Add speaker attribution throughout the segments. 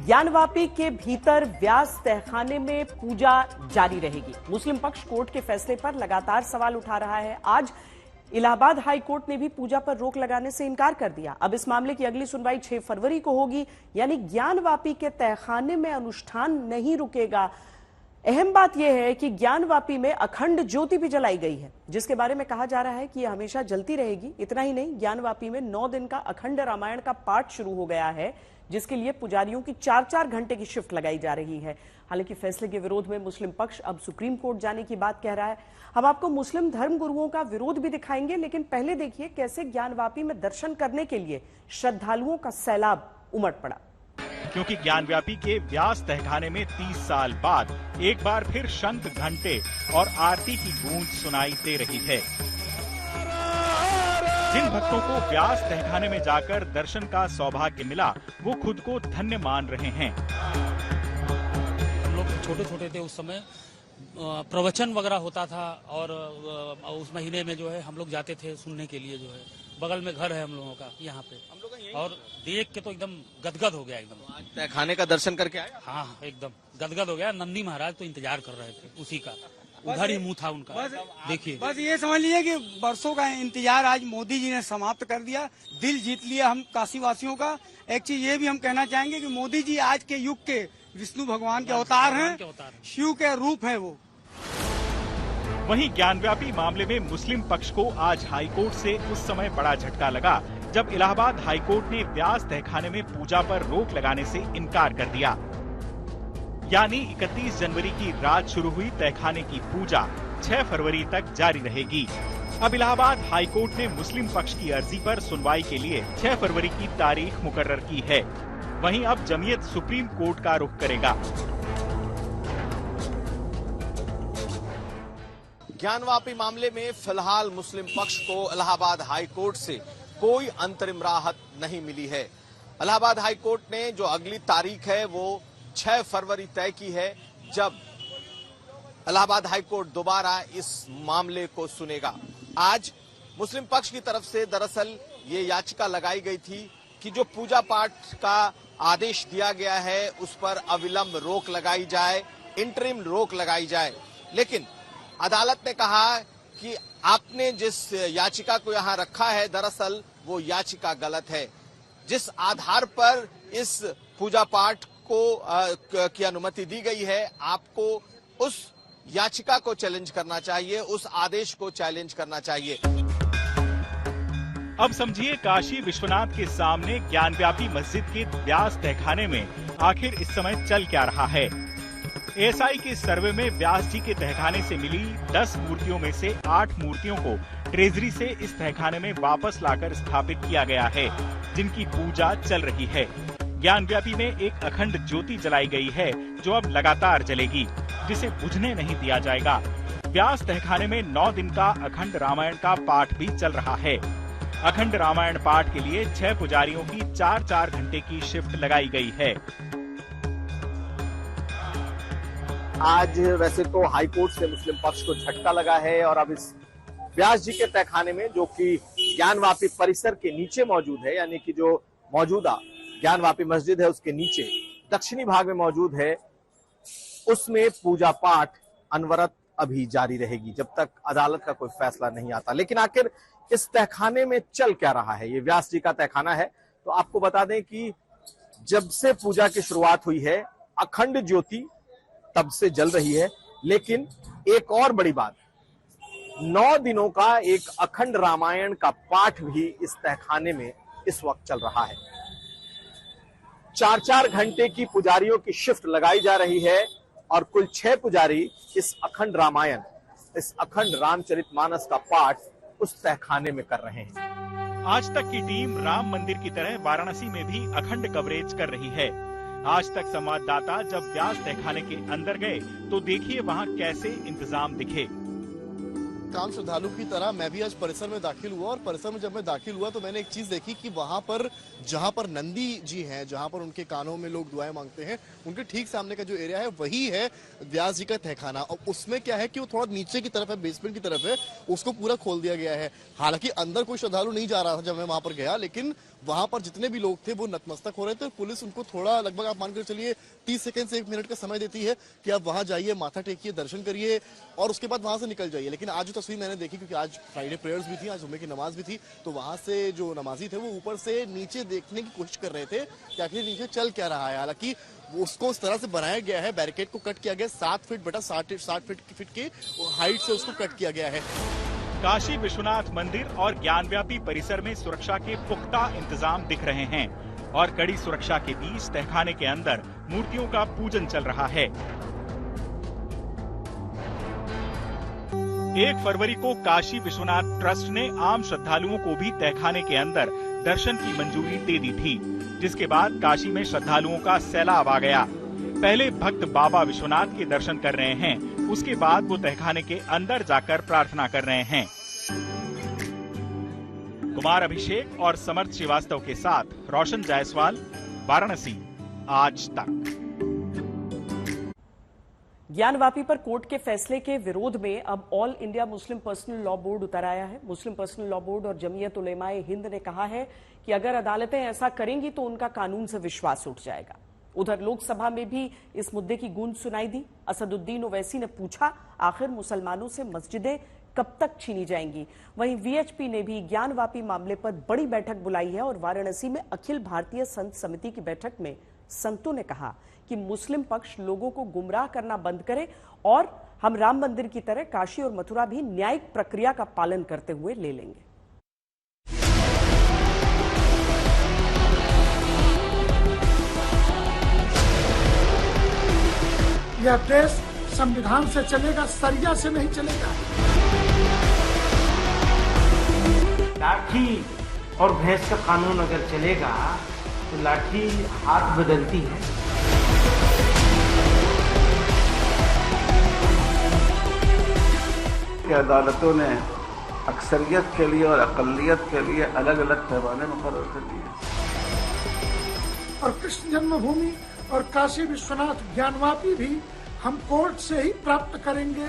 Speaker 1: ज्ञानवापी के भीतर व्यास तहखाने में पूजा जारी रहेगी। मुस्लिम पक्ष कोर्ट के फैसले पर लगातार सवाल उठा रहा है। आज इलाहाबाद हाई कोर्ट ने भी पूजा पर रोक लगाने से इनकार कर दिया। अब इस मामले की अगली सुनवाई 6 फरवरी को होगी, यानी ज्ञानवापी के तहखाने में अनुष्ठान नहीं रुकेगा। अहम बात यह है कि ज्ञानवापी में अखंड ज्योति भी जलाई गई है, जिसके बारे में कहा जा रहा है कि यह हमेशा जलती रहेगी। इतना ही नहीं, ज्ञानवापी में 9 दिन का अखंड रामायण का पाठ शुरू हो गया है, जिसके लिए पुजारियों की 4-4 घंटे की शिफ्ट लगाई जा रही है। हालांकि फैसले के विरोध में मुस्लिम पक्ष अब सुप्रीम कोर्ट जाने की बात कह रहा है। हम आपको मुस्लिम धर्म गुरुओं का विरोध भी दिखाएंगे, लेकिन पहले देखिए कैसे ज्ञानवापी में दर्शन करने के लिए श्रद्धालुओं का सैलाब उमड़ पड़ा।
Speaker 2: क्योंकि ज्ञानवापी के व्यास तहखाने में 30 साल बाद एक बार फिर शंख, घंटे और आरती की गूंज सुनाई दे रही है। जिन भक्तों को व्यास तहखाने में जाकर दर्शन का सौभाग्य मिला, वो खुद को धन्य मान रहे हैं।
Speaker 3: हम लोग छोटे छोटे थे उस समय, प्रवचन वगैरह होता था और उस महीने में जो है हम लोग जाते थे सुनने के लिए। जो है बगल में घर है हम लोगों का यहाँ पे, और देख के तो एकदम गदगद हो गया। एकदम
Speaker 4: आज तहखाने का दर्शन करके आया?
Speaker 3: हाँ, एकदम गदगद हो गया। नंदी महाराज तो इंतजार कर रहे थे उसी का, उधर ही मुंह था उनका। देखिए,
Speaker 5: बस ये समझ लीजिए कि बरसों का इंतजार आज मोदी जी ने समाप्त कर दिया, दिल जीत लिया हम काशी वासियों का। एक चीज ये भी हम कहना चाहेंगे कि मोदी जी आज के युग के विष्णु भगवान के अवतार हैं, शिव के रूप हैं वो।
Speaker 2: वहीं ज्ञानवापी मामले में मुस्लिम पक्ष को आज हाईकोर्ट से उस समय बड़ा झटका लगा, जब इलाहाबाद हाईकोर्ट ने व्यास तहखाने में पूजा पर रोक लगाने से इनकार कर दिया। यानी 31 जनवरी की रात शुरू हुई तहखाने की पूजा 6 फरवरी तक जारी रहेगी। अब इलाहाबाद हाईकोर्ट ने मुस्लिम पक्ष की अर्जी पर सुनवाई के लिए 6 फरवरी की तारीख मुकर्रर की है। वहीं अब जमीयत सुप्रीम कोर्ट का रुख करेगा।
Speaker 4: ज्ञानवापी मामले में फिलहाल मुस्लिम पक्ष को इलाहाबाद हाई कोर्ट से कोई अंतरिम राहत नहीं मिली है। इलाहाबाद हाई कोर्ट ने जो अगली तारीख है वो 6 फरवरी तय की है, जब इलाहाबाद हाई कोर्ट दोबारा इस मामले को सुनेगा। आज मुस्लिम पक्ष की तरफ से दरअसल ये याचिका लगाई गई थी कि जो पूजा पाठ का आदेश दिया गया है उस पर अविलंब रोक लगाई जाए, इंटरिम रोक लगाई जाए। लेकिन अदालत ने कहा कि आपने जिस याचिका को यहाँ रखा है, दरअसल वो याचिका गलत है। जिस आधार पर इस पूजा पाठ को की अनुमति दी गई है, आपको उस याचिका को चैलेंज करना चाहिए, उस आदेश को चैलेंज करना चाहिए।
Speaker 2: अब समझिए काशी विश्वनाथ के सामने ज्ञानवापी मस्जिद के व्यास तहखाने में आखिर इस समय चल क्या रहा है। एएसआई के सर्वे में व्यास जी के तहखाने से मिली 10 मूर्तियों में से 8 मूर्तियों को ट्रेजरी से इस तहखाने में वापस लाकर स्थापित किया गया है, जिनकी पूजा चल रही है। ज्ञानवापी में एक अखंड ज्योति जलाई गई है, जो अब लगातार जलेगी, जिसे बुझने नहीं दिया जाएगा। व्यास तहखाने में 9 दिन का अखंड रामायण का पाठ भी चल रहा है। अखंड रामायण पाठ के लिए 6 पुजारियों की 4-4 घंटे की शिफ्ट लगाई गई है।
Speaker 4: आज वैसे तो हाईकोर्ट से मुस्लिम पक्ष को झटका लगा है और अब इस व्यास जी के तहखाने में, जो कि ज्ञानवापी परिसर के नीचे मौजूद है, यानी कि जो मौजूदा ज्ञानवापी मस्जिद है उसके नीचे दक्षिणी भाग में मौजूद है, उसमें पूजा पाठ अनवरत अभी जारी रहेगी जब तक अदालत का कोई फैसला नहीं आता। लेकिन आखिर इस तहखाने में चल क्या रहा है? ये व्यास जी का तहखाना है। तो आपको बता दें कि जब से पूजा की शुरुआत हुई है, अखंड ज्योति तब से जल रही है। लेकिन एक और बड़ी बात, 9 दिनों का एक अखंड रामायण का पाठ भी इस तहखाने में इस वक्त चल रहा है। 4-4 घंटे की पुजारियों की शिफ्ट लगाई जा रही है और कुल 6 पुजारी इस अखंड रामायण, इस अखंड रामचरितमानस का पाठ उस तहखाने में कर रहे हैं।
Speaker 2: आज तक की टीम राम मंदिर की तरह वाराणसी में भी अखंड कवरेज कर रही है। आज तक संवाददाता जब व्यास तहखाने के अंदर गए तो देखिए वहां कैसे इंतजाम दिखे।
Speaker 6: काम श्रद्धालु की तरह मैं भी आज परिसर में दाखिल हुआ, और परिसर में जब मैं दाखिल हुआ तो मैंने एक चीज देखी कि वहां पर जहां पर नंदी जी हैं, जहां पर उनके कानों में लोग दुआएं मांगते हैं, उनके ठीक सामने का जो एरिया है वही है व्यास जी का तहखाना। और उसमें क्या है कि वो थोड़ा नीचे की तरफ है, बेसमेंट की तरफ है, उसको पूरा खोल दिया गया है। हालांकि अंदर कोई श्रद्धालु नहीं जा रहा था जब मैं वहां पर गया, लेकिन वहां पर जितने भी लोग थे वो नतमस्तक हो रहे थे। पुलिस उनको थोड़ा लगभग आप मानकर चलिए 30 सेकंड से 1 मिनट का समय देती है कि आप वहां जाइए, माथा टेकिए, दर्शन करिए और उसके बाद वहां से निकल जाइए। लेकिन आज जो तस्वीर मैंने देखी, क्योंकि आज फ्राइडे प्रेयर्स भी थी, आज जुम्मे की नमाज भी थी, तो वहां से जो नमाजी थे वो ऊपर से नीचे देखने की कोशिश कर रहे थे कि आखिर नीचे चल क्या रहा है। हालांकि उसको उस तरह से बनाया गया है, बैरिकेड को कट किया गया, 7 फीट बटा 60 फीट के हाइट से उसको कट किया गया है।
Speaker 2: काशी विश्वनाथ मंदिर और ज्ञानव्यापी परिसर में सुरक्षा के पुख्ता इंतजाम दिख रहे हैं और कड़ी सुरक्षा के बीच तहखाने के अंदर मूर्तियों का पूजन चल रहा है। 1 फरवरी को काशी विश्वनाथ ट्रस्ट ने आम श्रद्धालुओं को भी तहखाने के अंदर दर्शन की मंजूरी दे दी थी, जिसके बाद काशी में श्रद्धालुओं का सैलाब आ गया। पहले भक्त बाबा विश्वनाथ के दर्शन कर रहे हैं, उसके बाद वो तहखाने के अंदर जाकर प्रार्थना कर रहे हैं। कुमार अभिषेक और समर्थ श्रीवास्तव के साथ रोशन जायसवाल, वाराणसी, आज तक।
Speaker 1: ज्ञानवापी पर कोर्ट के फैसले के विरोध में अब all India Muslim personal law board उतर आया है। मुस्लिम पर्सनल लॉ बोर्ड और जमीयत उलेमाए हिंद ने कहा है कि अगर अदालतें ऐसा करेंगी तो उनका कानून से विश्वास उठ जाएगा। उधर लोकसभा में भी इस मुद्दे की गूंज सुनाई दी। असदुद्दीन ओवैसी ने पूछा, आखिर मुसलमानों से मस्जिदें कब तक छीनी जाएंगी। वहीं वीएचपी ने भी ज्ञानवापी मामले पर बड़ी बैठक बुलाई है और वाराणसी में अखिल भारतीय संत समिति की बैठक में संतों ने कहा कि मुस्लिम पक्ष लोगों को गुमराह करना बंद करे और हम राम मंदिर की तरह काशी और मथुरा भी न्यायिक प्रक्रिया का पालन करते हुए ले लेंगे।
Speaker 7: यह देश संविधान से चलेगा, सरिया से नहीं चलेगा।
Speaker 8: लाठी और भैंस का कानून अगर चलेगा तो लाठी हाथ बदलती है।
Speaker 9: अदालतों ने अक्सरियत के लिए और अकलियत के लिए अलग अलग पैमाने मुकर्रर कर दिए
Speaker 7: और कृष्ण जन्मभूमि और काशी विश्वनाथ ज्ञानवापी भी हम कोर्ट से ही प्राप्त करेंगे।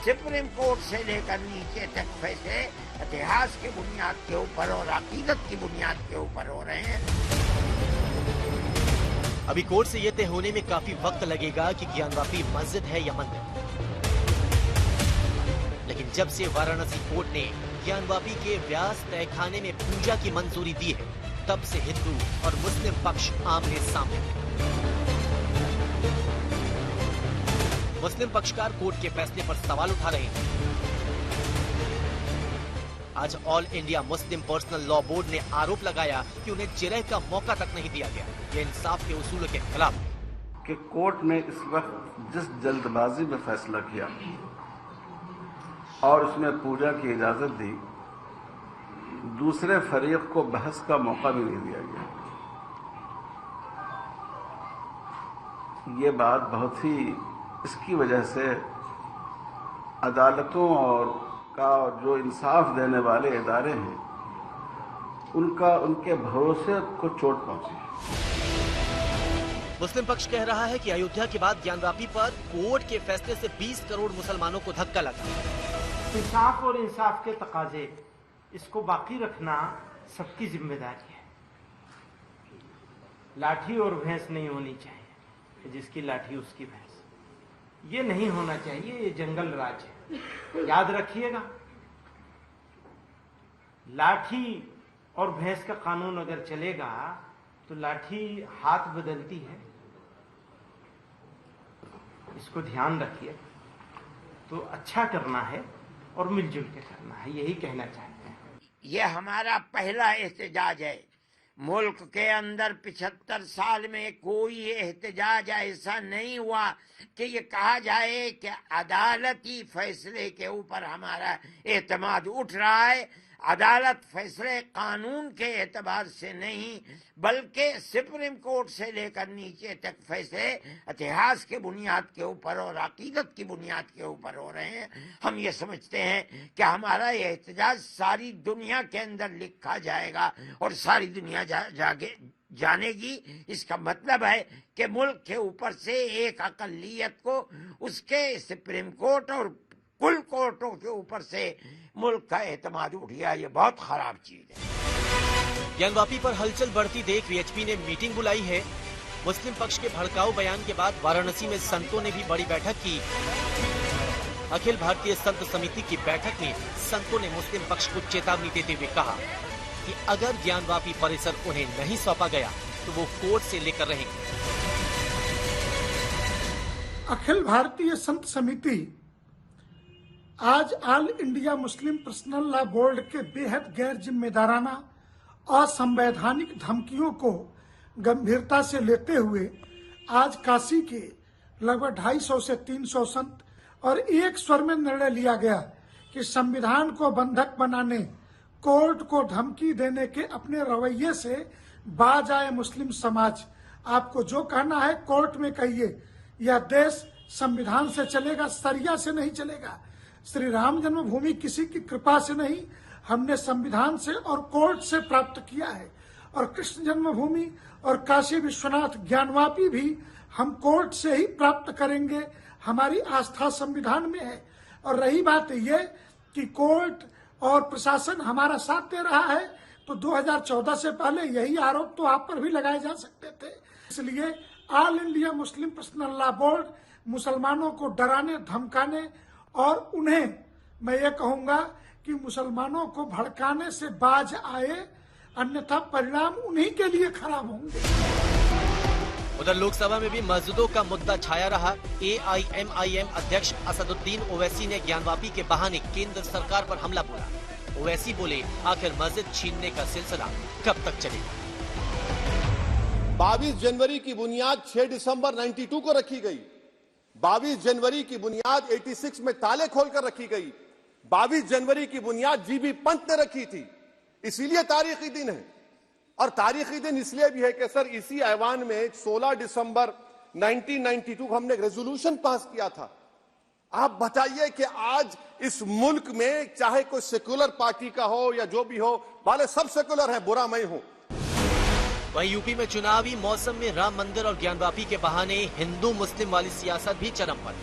Speaker 10: सुप्रीम कोर्ट से लेकर नीचे तक फैसले इतिहास की बुनियाद के ऊपर और अकीदत की बुनियाद के ऊपर हो रहे हैं।
Speaker 11: अभी कोर्ट से ये तय होने में काफी वक्त लगेगा कि ज्ञानवापी मस्जिद है या मंदिर। लेकिन जब से वाराणसी कोर्ट ने ज्ञानवापी के व्यास तहखाने में पूजा की मंजूरी दी है, तब से हिंदू और मुस्लिम पक्ष आमने सामने हैं। मुस्लिम पक्षकार कोर्ट के फैसले पर सवाल उठा रहे हैं। आज all India Muslim personal law board ने आरोप लगाया कि उन्हें जिरह का मौका तक नहीं दिया गया। ये इंसाफ के उसूल के खिलाफ
Speaker 9: कि कोर्ट ने इस वक्त जिस जल्दबाजी में फैसला किया और उसमें पूजा की इजाजत दी, दूसरे फरीक को बहस का मौका भी नहीं दिया गया। ये बात बहुत ही इसकी वजह से अदालतों और का जो इंसाफ देने वाले इदारे हैं उनके भरोसे को चोट पहुंची।
Speaker 11: मुस्लिम पक्ष कह रहा है कि अयोध्या के बाद ज्ञानवापी पर कोर्ट के फैसले से 20 करोड़ मुसलमानों को धक्का लगा।
Speaker 8: इंसाफ और इंसाफ के तकाजे इसको बाकी रखना सबकी जिम्मेदारी है। लाठी और भैंस नहीं होनी चाहिए, जिसकी लाठी उसकी भैंस। ये नहीं होना चाहिए, ये जंगल राज है। याद रखिएगा, लाठी और भैंस का कानून अगर चलेगा तो लाठी हाथ बदलती है। इसको ध्यान रखिए। तो अच्छा करना है और मिलजुल के करना है, यही कहना चाहते हैं।
Speaker 10: ये हमारा पहला एहतजाज है। मुल्क के अंदर 75 साल में कोई एहतजाज ऐसा नहीं हुआ कि ये कहा जाए कि अदालती फैसले के ऊपर हमारा एतमाद उठ रहा है। अदालत फैसले कानून के एतबार से नहीं, बल्कि सुप्रीम कोर्ट से लेकर नीचे तक फैसले इतिहास के बुनियाद के ऊपर और अकीदत की बुनियाद के ऊपर हो रहे हैं। हम ये समझते हैं कि हमारा ये एहतजाज सारी दुनिया के अंदर लिखा जाएगा और सारी दुनिया जानेगी। इसका मतलब है कि मुल्क के ऊपर से एक अकलियत को उसके सुप्रीम कोर्ट और कुल कोर्टों के ऊपर से मुल्क का एतमाद उठ गया। ये बहुत खराब चीज है।
Speaker 11: ज्ञानवापी पर हलचल बढ़ती देख वीएचपी ने मीटिंग बुलाई है। मुस्लिम पक्ष के भड़काऊ बयान के बाद वाराणसी में संतों ने भी बड़ी बैठक की। अखिल भारतीय संत समिति की बैठक में संतों ने मुस्लिम पक्ष को चेतावनी देते हुए कहा कि अगर ज्ञानवापी परिसर उन्हें नहीं सौंपा गया तो वो कोर्ट से लेकर रहेंगे।
Speaker 7: अखिल भारतीय संत समिति आज all India Muslim personal law board के बेहद गैर जिम्मेदाराना और असंवैधानिक धमकियों को गंभीरता से लेते हुए आज काशी के लगभग 250 से 300 संत और एक स्वर में निर्णय लिया गया कि संविधान को बंधक बनाने, कोर्ट को धमकी देने के अपने रवैये से बाज आए मुस्लिम समाज। आपको जो कहना है कोर्ट में कहिए। यह देश संविधान से चलेगा, सरिया से नहीं चलेगा। श्री राम जन्मभूमि किसी की कृपा से नहीं, हमने संविधान से और कोर्ट से प्राप्त किया है। और कृष्ण जन्मभूमि और काशी विश्वनाथ ज्ञानवापी भी हम कोर्ट से ही प्राप्त करेंगे। हमारी आस्था संविधान में है। और रही बात ये कि कोर्ट और प्रशासन हमारा साथ दे रहा है, तो 2014 से पहले यही आरोप तो आप पर भी लगाए जा सकते थे। इसलिए all India Muslim personal law board मुसलमानों को डराने, धमकाने और उन्हें मैं ये कहूंगा कि मुसलमानों को भड़काने से बाज आए, अन्यथा परिणाम उन्हीं के लिए खराब होंगे।
Speaker 11: उधर लोकसभा में भी मस्जिदों का मुद्दा छाया रहा। एआईएमआईएम अध्यक्ष असदुद्दीन ओवैसी ने ज्ञानवापी के बहाने केंद्र सरकार पर हमला बोला। ओवैसी बोले, आखिर मस्जिद छीनने का सिलसिला कब तक चलेगा?
Speaker 6: 22 जनवरी की बुनियाद 6 दिसंबर 92 को रखी गई। 22 जनवरी की बुनियाद 86 में ताले खोलकर रखी गई। 22 जनवरी की बुनियाद जीबी पंत ने रखी थी। इसीलिए तारीखी दिन है। और तारीखी दिन इसलिए भी है कि सर इसी ऐवान में 16 दिसंबर 1992 को हमने एक रेजोल्यूशन पास किया था। आप बताइए कि आज इस मुल्क में चाहे कोई सेकुलर पार्टी का हो या जो भी हो, वाले सब सेकुलर है, बुरा मैं हूं।
Speaker 11: वहीं यूपी में चुनावी मौसम में राम मंदिर और ज्ञानवापी के बहाने हिंदू मुस्लिम वाली सियासत भी चरम पर।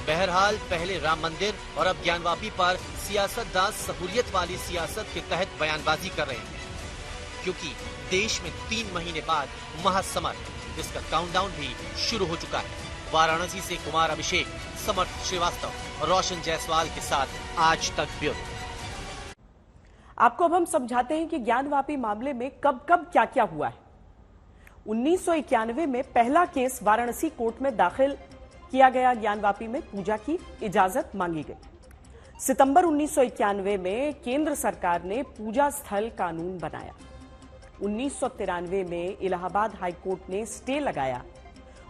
Speaker 11: बहरहाल पहले राम मंदिर और अब ज्ञानवापी पर सियासतदान सहूलियत वाली सियासत के तहत बयानबाजी कर रहे हैं, क्योंकि देश में 3 महीने बाद महासमर, जिसका काउंटडाउन भी शुरू हो चुका है। वाराणसी से कुमार अभिषेक, समर्थ श्रीवास्तव और रोशन जायसवाल के साथ आज तक ब्यूरो।
Speaker 1: आपको अब हम समझाते हैं कि ज्ञानवापी मामले में कब कब क्या क्या हुआ है। 1991 में पहला केस वाराणसी कोर्ट में दाखिल किया गया। ज्ञानवापी में पूजा की इजाजत मांगी गई। सितंबर 1991 में केंद्र सरकार ने पूजा स्थल कानून बनाया। 1993 में इलाहाबाद हाईकोर्ट ने स्टे लगाया।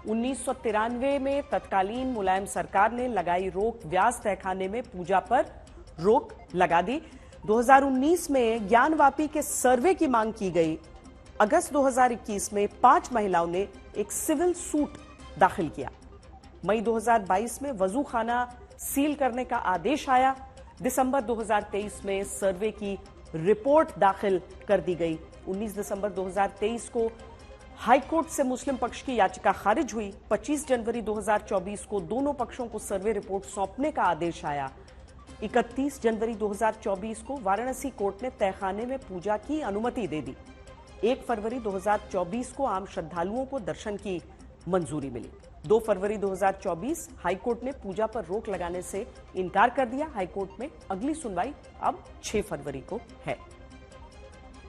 Speaker 1: 1993 में तत्कालीन मुलायम सरकार ने लगाई रोक। व्यास तहखाने में पूजा पर रोक लगा दी। 2019 में ज्ञानवापी के सर्वे की मांग की गई। अगस्त 2021 में 5 महिलाओं ने एक सिविल सूट दाखिल किया। मई 2022 में वजू खाना सील करने का आदेश आया। दिसंबर 2023 में सर्वे की रिपोर्ट दाखिल कर दी गई। 19 दिसंबर 2023 को हाईकोर्ट से मुस्लिम पक्ष की याचिका खारिज हुई। 25 जनवरी 2024 को दोनों पक्षों को सर्वे रिपोर्ट सौंपने का आदेश आया। 31 जनवरी 2024 को वाराणसी कोर्ट ने तहखाने में पूजा की अनुमति दे दी। 1 फरवरी 2024 को आम श्रद्धालुओं को दर्शन की मंजूरी मिली। 2 फरवरी 2024 हाईकोर्ट ने पूजा पर रोक लगाने से इनकार कर दिया। हाईकोर्ट में अगली सुनवाई अब 6 फरवरी को है।